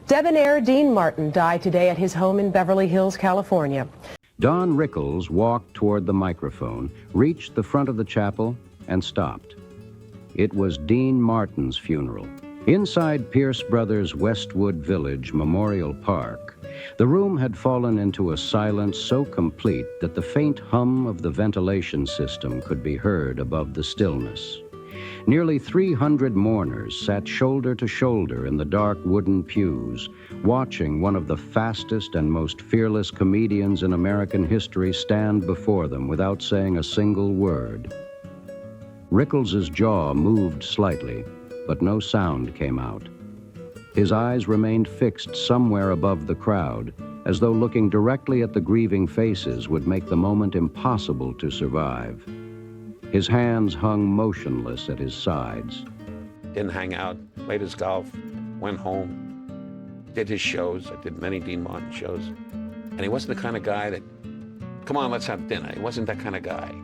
Debonair Dean Martin died today at his home in Beverly Hills, California. Don Rickles walked toward the microphone, reached the front of the chapel, and stopped. It was Dean Martin's funeral. Inside Pierce Brothers' Westwood Village Memorial Park, the room had fallen into a silence so complete that the faint hum of the ventilation system could be heard above the stillness. Nearly 300 mourners sat shoulder to shoulder in the dark wooden pews, watching one of the fastest and most fearless comedians in American history stand before them without saying a single word. Rickles' jaw moved slightly, but no sound came out. His eyes remained fixed somewhere above the crowd, as though looking directly at the grieving faces would make the moment impossible to survive. His hands hung motionless at his sides. Didn't hang out, played his golf, went home, did his shows. I did many Dean Martin shows. And he wasn't the kind of guy that, come on, let's have dinner. He wasn't that kind of guy.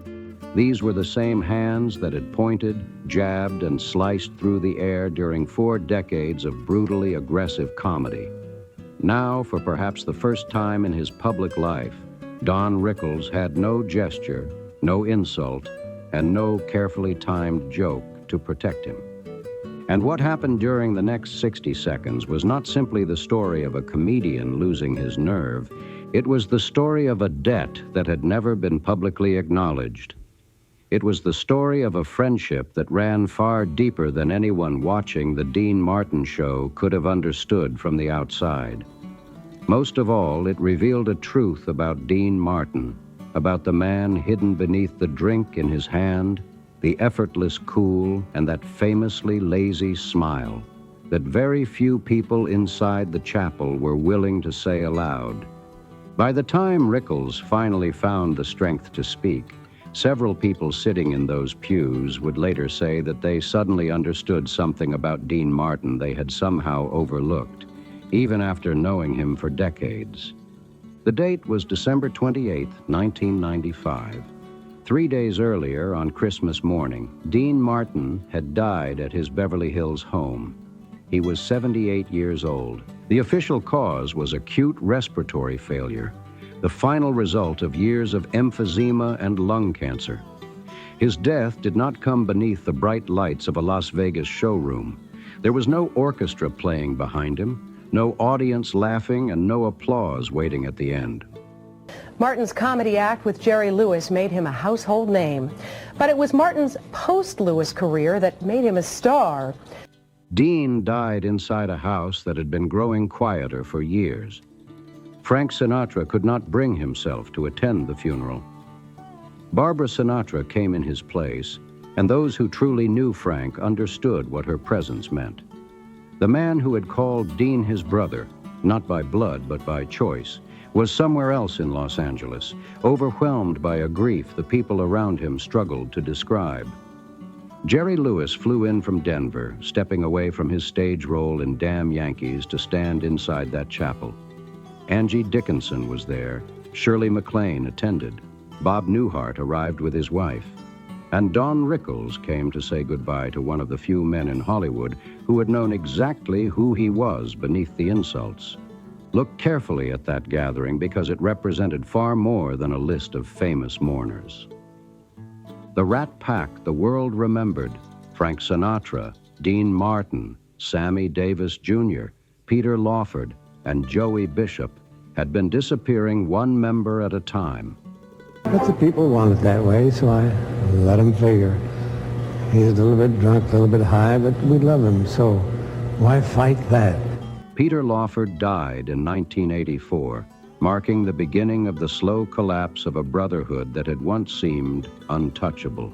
These were the same hands that had pointed, jabbed, and sliced through the air during 4 decades of brutally aggressive comedy. Now, for perhaps the first time in his public life, Don Rickles had no gesture, no insult, and no carefully timed joke to protect him. And what happened during the next 60 seconds was not simply the story of a comedian losing his nerve. It was the story of a debt that had never been publicly acknowledged. It was the story of a friendship that ran far deeper than anyone watching the Dean Martin show could have understood from the outside. Most of all, it revealed a truth about Dean Martin, about the man hidden beneath the drink in his hand, the effortless cool, and that famously lazy smile that very few people inside the chapel were willing to say aloud. By the time Rickles finally found the strength to speak, several people sitting in those pews would later say that they suddenly understood something about Dean Martin they had somehow overlooked, even after knowing him for decades. The date was December 28, 1995. 3 days earlier, on Christmas morning, Dean Martin had died at his Beverly Hills home. He was 78 years old. The official cause was acute respiratory failure, the final result of years of emphysema and lung cancer. His death did not come beneath the bright lights of a Las Vegas showroom. There was no orchestra playing behind him, no audience laughing, and no applause waiting at the end. Martin's comedy act with Jerry Lewis made him a household name, but it was Martin's post-Lewis career that made him a star. Dean died inside a house that had been growing quieter for years. Frank Sinatra could not bring himself to attend the funeral. Barbara Sinatra came in his place, and those who truly knew Frank understood what her presence meant. The man who had called Dean his brother, not by blood but by choice, was somewhere else in Los Angeles, overwhelmed by a grief the people around him struggled to describe. Jerry Lewis flew in from Denver, stepping away from his stage role in Damn Yankees to stand inside that chapel. Angie Dickinson was there, Shirley MacLaine attended, Bob Newhart arrived with his wife, and Don Rickles came to say goodbye to one of the few men in Hollywood who had known exactly who he was beneath the insults. Look carefully at that gathering because it represented far more than a list of famous mourners. The Rat Pack the world remembered, Frank Sinatra, Dean Martin, Sammy Davis Jr., Peter Lawford, and Joey Bishop, had been disappearing one member at a time. But the people want it that way, so I let him figure. He's a little bit drunk, a little bit high, but we love him, so why fight that? Peter Lawford died in 1984, marking the beginning of the slow collapse of a brotherhood that had once seemed untouchable.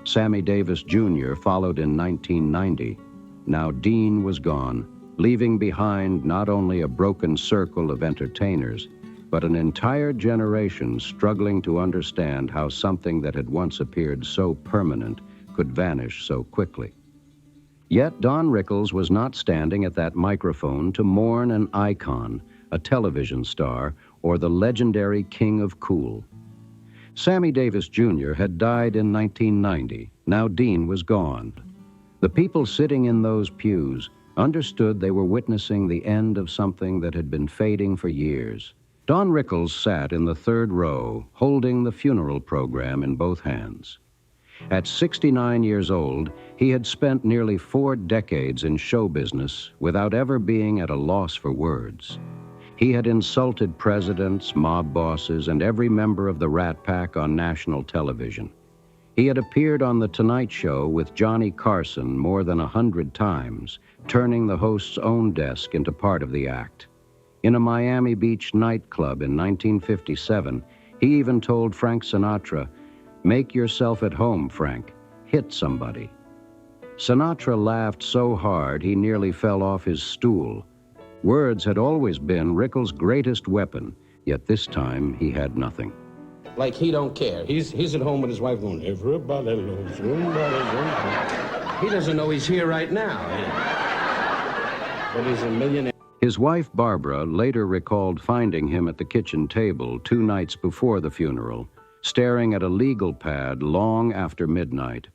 Sammy Davis Jr. followed in 1990. Now Dean was gone, leaving behind not only a broken circle of entertainers, but an entire generation struggling to understand how something that had once appeared so permanent could vanish so quickly. Yet Don Rickles was not standing at that microphone to mourn an icon, a television star, or the legendary king of cool. Sammy Davis Jr. had died in 1990. Now Dean was gone. The people sitting in those pews understood they were witnessing the end of something that had been fading for years. Don Rickles sat in the third row, holding the funeral program in both hands. At 69 years old, he had spent nearly 4 decades in show business without ever being at a loss for words. He had insulted presidents, mob bosses, and every member of the Rat Pack on national television. He had appeared on The Tonight Show with Johnny Carson more than 100 times, turning the host's own desk into part of the act. In a Miami Beach nightclub in 1957, he even told Frank Sinatra, "Make yourself at home, Frank. Hit somebody." Sinatra laughed so hard he nearly fell off his stool. Words had always been Rickles' greatest weapon, yet this time he had nothing. Like he don't care. He's at home with his wife going, "Everybody loves somebody." He doesn't know he's here right now. But he's a millionaire. His wife, Barbara, later recalled finding him at the kitchen table 2 nights before the funeral, staring at a legal pad long after midnight.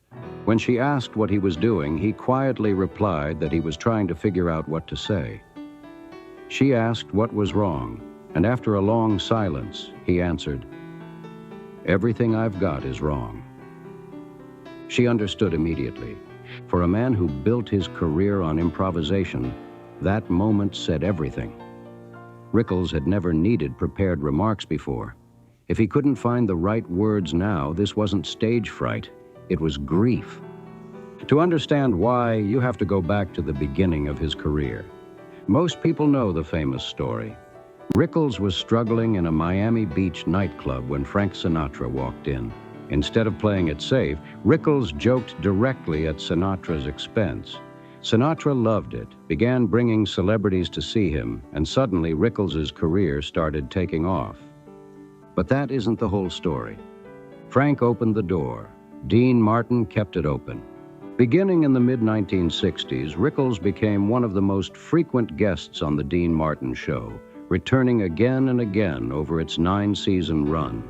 When she asked what he was doing, he quietly replied that he was trying to figure out what to say. She asked what was wrong, and after a long silence, he answered, "Everything I've got is wrong." She understood immediately. For a man who built his career on improvisation, that moment said everything. Rickles had never needed prepared remarks before. If he couldn't find the right words now, this wasn't stage fright, it was grief. To understand why, you have to go back to the beginning of his career. Most people know the famous story. Rickles was struggling in a Miami Beach nightclub when Frank Sinatra walked in. Instead of playing it safe, Rickles joked directly at Sinatra's expense. Sinatra loved it, began bringing celebrities to see him, and suddenly Rickles' career started taking off. But that isn't the whole story. Frank opened the door. Dean Martin kept it open. Beginning in the mid-1960s, Rickles became one of the most frequent guests on the Dean Martin Show, returning again and again over its 9-season run.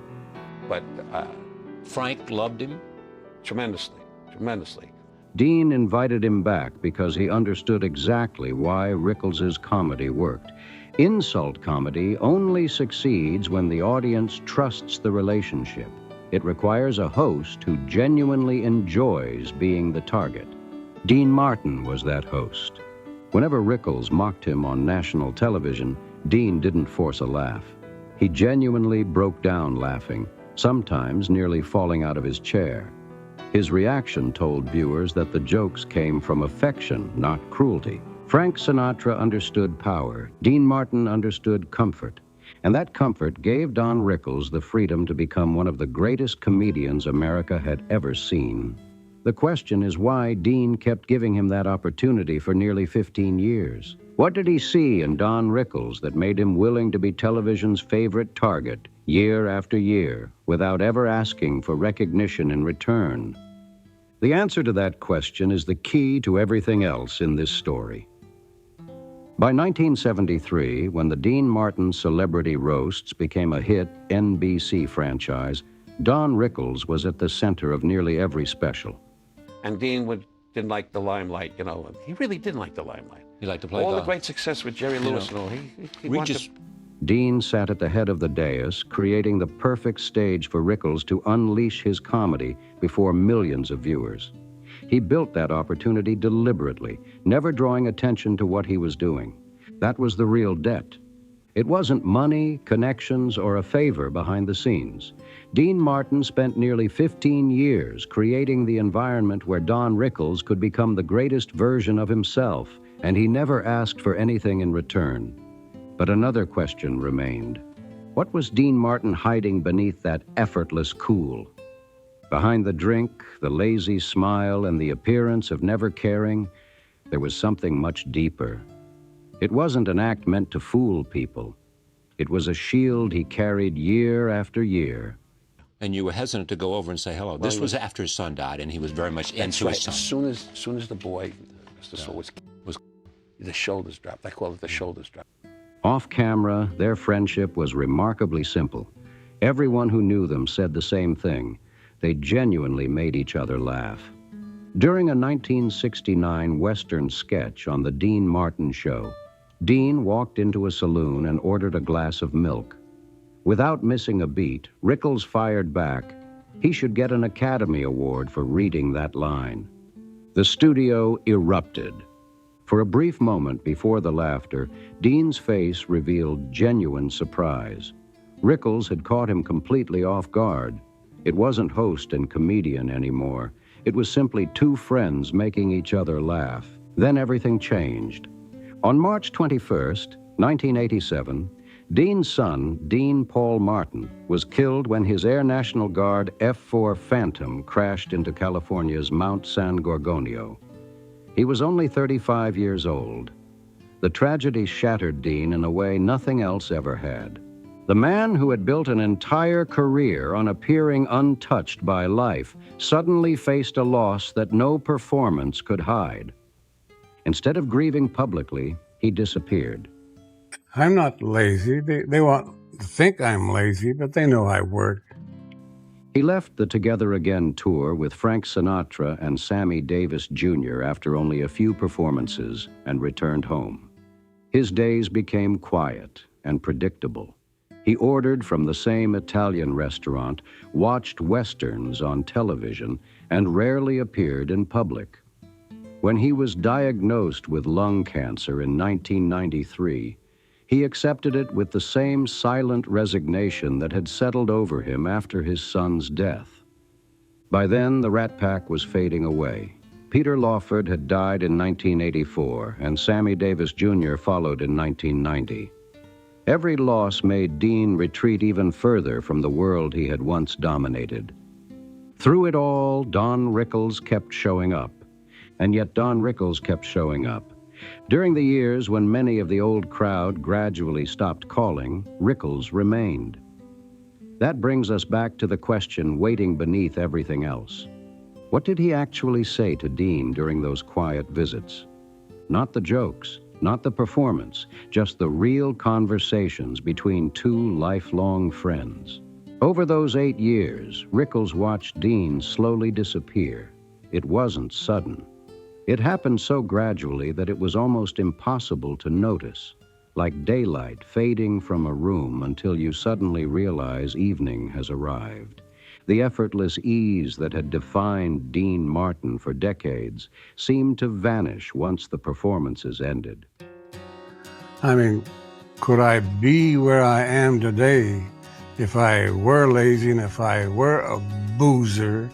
But Frank loved him tremendously, tremendously. Dean invited him back because he understood exactly why Rickles' comedy worked. Insult comedy only succeeds when the audience trusts the relationship. It requires a host who genuinely enjoys being the target. Dean Martin was that host. Whenever Rickles mocked him on national television, Dean didn't force a laugh. He genuinely broke down laughing, sometimes nearly falling out of his chair. His reaction told viewers that the jokes came from affection, not cruelty. Frank Sinatra understood power. Dean Martin understood comfort. And that comfort gave Don Rickles the freedom to become one of the greatest comedians America had ever seen. The question is why Dean kept giving him that opportunity for nearly 15 years. What did he see in Don Rickles that made him willing to be television's favorite target year after year without ever asking for recognition in return? The answer to that question is the key to everything else in this story. By 1973, when the Dean Martin Celebrity Roasts became a hit NBC franchise, Don Rickles was at the center of nearly every special. And Dean didn't like the limelight, you know. He really didn't like the limelight. He liked to play all golf. the great success with Jerry Lewis and all. He wanted to... Dean sat at the head of the dais, creating the perfect stage for Rickles to unleash his comedy before millions of viewers. He built that opportunity deliberately, never drawing attention to what he was doing. That was the real debt. It wasn't money, connections, or a favor behind the scenes. Dean Martin spent nearly 15 years creating the environment where Don Rickles could become the greatest version of himself, and he never asked for anything in return. But another question remained. What was Dean Martin hiding beneath that effortless cool? Behind the drink, the lazy smile, and the appearance of never caring, there was something much deeper. It wasn't an act meant to fool people. It was a shield he carried year after year. And you were hesitant to go over and say hello. This was after his son died, and he was very much into his son. As soon as the boy, Mr. Soul, was the shoulders dropped. I call it the shoulders dropped. Off camera, their friendship was remarkably simple. Everyone who knew them said the same thing. They genuinely made each other laugh. During a 1969 Western sketch on The Dean Martin Show, Dean walked into a saloon and ordered a glass of milk. Without missing a beat, Rickles fired back. He should get an Academy Award for reading that line. The studio erupted. For a brief moment before the laughter, Dean's face revealed genuine surprise. Rickles had caught him completely off guard. It wasn't host and comedian anymore. It was simply two friends making each other laugh. Then everything changed. On March 21st, 1987, Dean's son, Dean Paul Martin, was killed when his Air National Guard F-4 Phantom crashed into California's Mount San Gorgonio. He was only 35 years old. The tragedy shattered Dean in a way nothing else ever had. The man who had built an entire career on appearing untouched by life suddenly faced a loss that no performance could hide. Instead of grieving publicly, he disappeared. I'm not lazy. They want to think I'm lazy, but they know I work. He left the Together Again tour with Frank Sinatra and Sammy Davis Jr. after only a few performances and returned home. His days became quiet and predictable. He ordered from the same Italian restaurant, watched Westerns on television, and rarely appeared in public. When he was diagnosed with lung cancer in 1993, he accepted it with the same silent resignation that had settled over him after his son's death. By then, the Rat Pack was fading away. Peter Lawford had died in 1984, and Sammy Davis Jr. followed in 1990. Every loss made Dean retreat even further from the world he had once dominated. Through it all, Don Rickles kept showing up. And yet Don Rickles kept showing up. During the years when many of the old crowd gradually stopped calling, Rickles remained. That brings us back to the question waiting beneath everything else. What did he actually say to Dean during those quiet visits? Not the jokes, not the performance, just the real conversations between two lifelong friends. Over those 8 years, Rickles watched Dean slowly disappear. It wasn't sudden. It happened so gradually that it was almost impossible to notice, like daylight fading from a room until you suddenly realize evening has arrived. The effortless ease that had defined Dean Martin for decades seemed to vanish once the performances ended. I mean, could I be where I am today if I were lazy and if I were a boozer?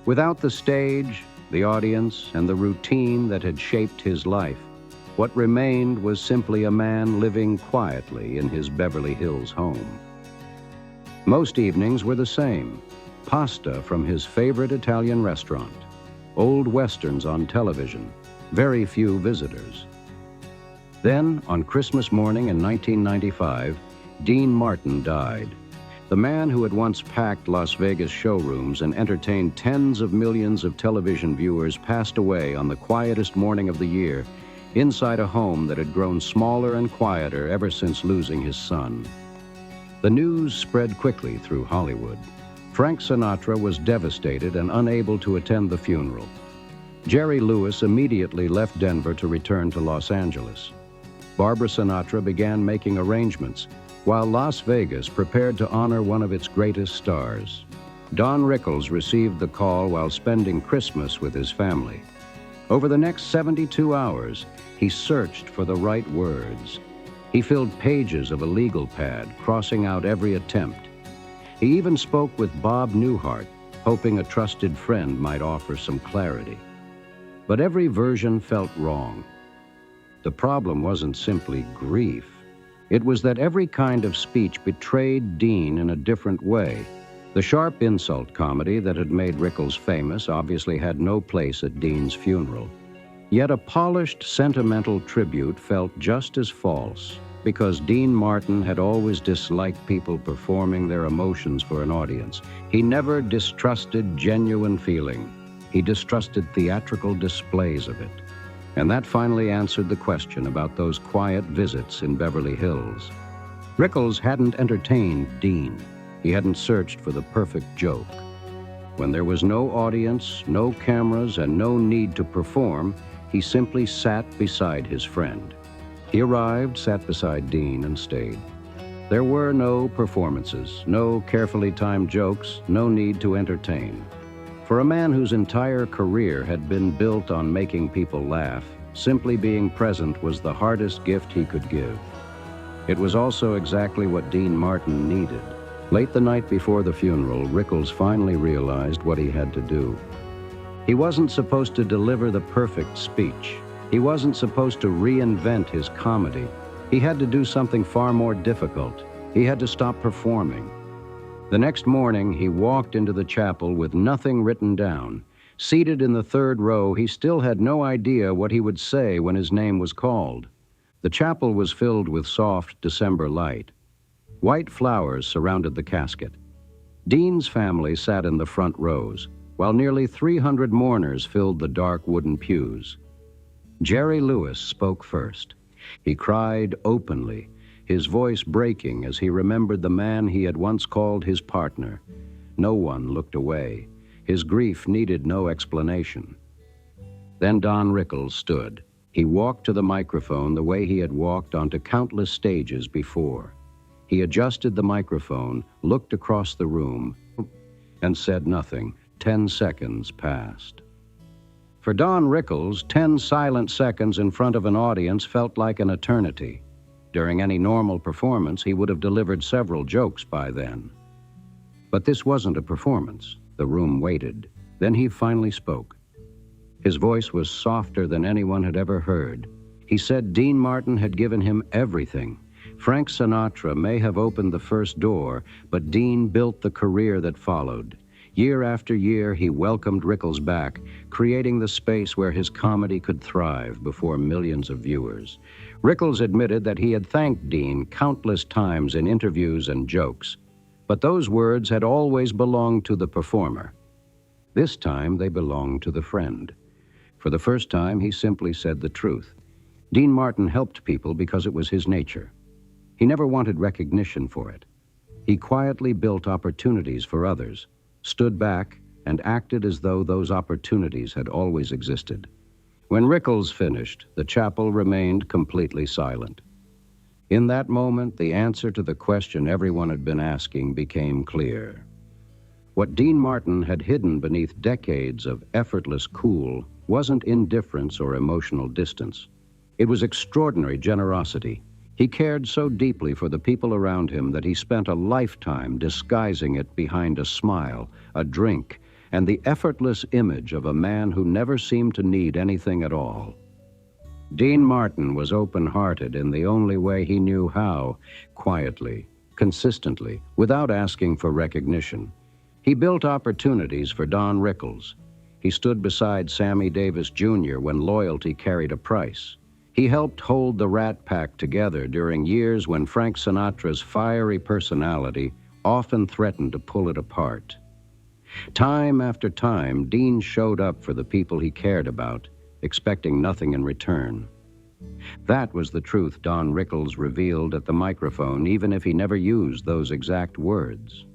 Without the stage, the audience, and the routine that had shaped his life, what remained was simply a man living quietly in his Beverly Hills home. Most evenings were the same. Pasta from his favorite Italian restaurant, old westerns on television, very few visitors. Then, on Christmas morning in 1995, Dean Martin died. The man who had once packed Las Vegas showrooms and entertained tens of millions of television viewers passed away on the quietest morning of the year, inside a home that had grown smaller and quieter ever since losing his son. The news spread quickly through Hollywood. Frank Sinatra was devastated and unable to attend the funeral. Jerry Lewis immediately left Denver to return to Los Angeles. Barbara Sinatra began making arrangements, while Las Vegas prepared to honor one of its greatest stars. Don Rickles received the call while spending Christmas with his family. Over the next 72 hours, he searched for the right words. He filled pages of a legal pad, crossing out every attempt. He even spoke with Bob Newhart, hoping a trusted friend might offer some clarity. But every version felt wrong. The problem wasn't simply grief. It was that every kind of speech betrayed Dean in a different way. The sharp insult comedy that had made Rickles famous obviously had no place at Dean's funeral. Yet a polished, sentimental tribute felt just as false, because Dean Martin had always disliked people performing their emotions for an audience. He never distrusted genuine feeling. He distrusted theatrical displays of it. And that finally answered the question about those quiet visits in Beverly Hills. Rickles hadn't entertained Dean. He hadn't searched for the perfect joke. When there was no audience, no cameras, and no need to perform, he simply sat beside his friend. He arrived, sat beside Dean, and stayed. There were no performances, no carefully timed jokes, no need to entertain. For a man whose entire career had been built on making people laugh, simply being present was the hardest gift he could give. It was also exactly what Dean Martin needed. Late the night before the funeral, Rickles finally realized what he had to do. He wasn't supposed to deliver the perfect speech. He wasn't supposed to reinvent his comedy. He had to do something far more difficult. He had to stop performing. The next morning, he walked into the chapel with nothing written down. Seated in the third row, he still had no idea what he would say when his name was called. The chapel was filled with soft December light. White flowers surrounded the casket. Dean's family sat in the front rows, while nearly 300 mourners filled the dark wooden pews. Jerry Lewis spoke first. He cried openly, his voice breaking as he remembered the man he had once called his partner. No one looked away. His grief needed no explanation. Then Don Rickles stood. He walked to the microphone the way he had walked onto countless stages before. He adjusted the microphone, looked across the room, and said nothing. 10 seconds passed. For Don Rickles, 10 silent seconds in front of an audience felt like an eternity. During any normal performance, he would have delivered several jokes by then. But this wasn't a performance. The room waited. Then he finally spoke. His voice was softer than anyone had ever heard. He said Dean Martin had given him everything. Frank Sinatra may have opened the first door, but Dean built the career that followed. Year after year, he welcomed Rickles back, creating the space where his comedy could thrive before millions of viewers. Rickles admitted that he had thanked Dean countless times in interviews and jokes, but those words had always belonged to the performer. This time, they belonged to the friend. For the first time, he simply said the truth. Dean Martin helped people because it was his nature. He never wanted recognition for it. He quietly built opportunities for others, stood back, and acted as though those opportunities had always existed. When Rickles finished, the chapel remained completely silent. In that moment, the answer to the question everyone had been asking became clear. What Dean Martin had hidden beneath decades of effortless cool wasn't indifference or emotional distance. It was extraordinary generosity. He cared so deeply for the people around him that he spent a lifetime disguising it behind a smile, a drink, and the effortless image of a man who never seemed to need anything at all. Dean Martin was open-hearted in the only way he knew how, quietly, consistently, without asking for recognition. He built opportunities for Don Rickles. He stood beside Sammy Davis Jr. when loyalty carried a price. He helped hold the Rat Pack together during years when Frank Sinatra's fiery personality often threatened to pull it apart. Time after time, Dean showed up for the people he cared about, expecting nothing in return. That was the truth Don Rickles revealed at the microphone, even if he never used those exact words.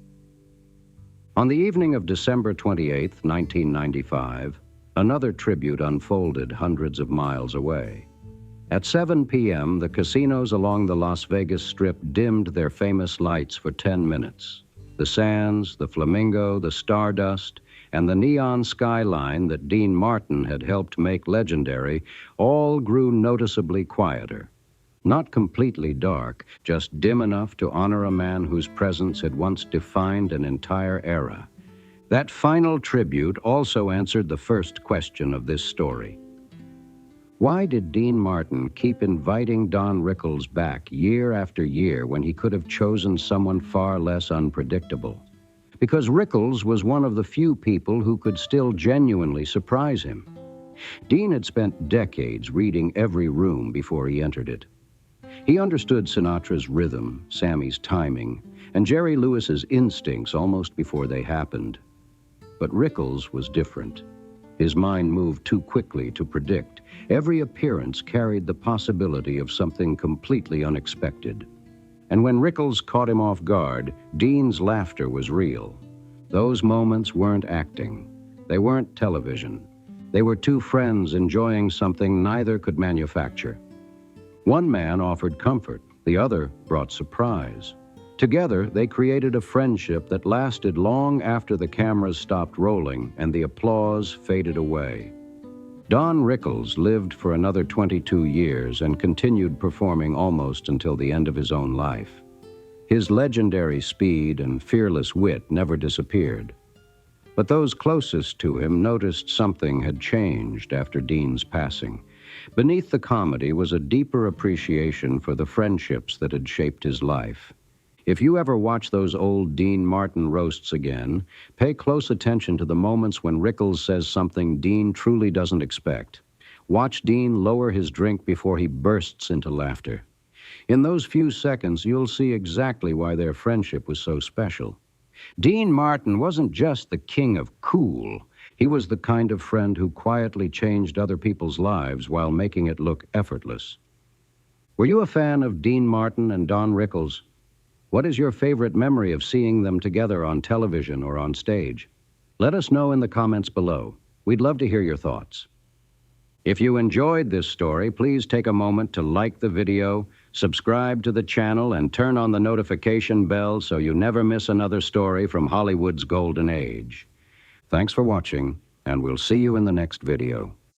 On the evening of December 28, 1995, another tribute unfolded hundreds of miles away. At 7 p.m., the casinos along the Las Vegas Strip dimmed their famous lights for 10 minutes. The Sands, the Flamingo, the Stardust, and the neon skyline that Dean Martin had helped make legendary all grew noticeably quieter. Not completely dark, just dim enough to honor a man whose presence had once defined an entire era. That final tribute also answered the first question of this story. Why did Dean Martin keep inviting Don Rickles back year after year when he could have chosen someone far less unpredictable? Because Rickles was one of the few people who could still genuinely surprise him. Dean had spent decades reading every room before he entered it. He understood Sinatra's rhythm, Sammy's timing, and Jerry Lewis's instincts almost before they happened. But Rickles was different. His mind moved too quickly to predict. Every appearance carried the possibility of something completely unexpected. And when Rickles caught him off guard, Dean's laughter was real. Those moments weren't acting. They weren't television. They were two friends enjoying something neither could manufacture. One man offered comfort, the other brought surprise. Together, they created a friendship that lasted long after the cameras stopped rolling and the applause faded away. Don Rickles lived for another 22 years and continued performing almost until the end of his own life. His legendary speed and fearless wit never disappeared. But those closest to him noticed something had changed after Dean's passing. Beneath the comedy was a deeper appreciation for the friendships that had shaped his life. If you ever watch those old Dean Martin roasts again, pay close attention to the moments when Rickles says something Dean truly doesn't expect. Watch Dean lower his drink before he bursts into laughter. In those few seconds, you'll see exactly why their friendship was so special. Dean Martin wasn't just the king of cool. He was the kind of friend who quietly changed other people's lives while making it look effortless. Were you a fan of Dean Martin and Don Rickles? What is your favorite memory of seeing them together on television or on stage? Let us know in the comments below. We'd love to hear your thoughts. If you enjoyed this story, please take a moment to like the video, subscribe to the channel, and turn on the notification bell so you never miss another story from Hollywood's golden age. Thanks for watching, and we'll see you in the next video.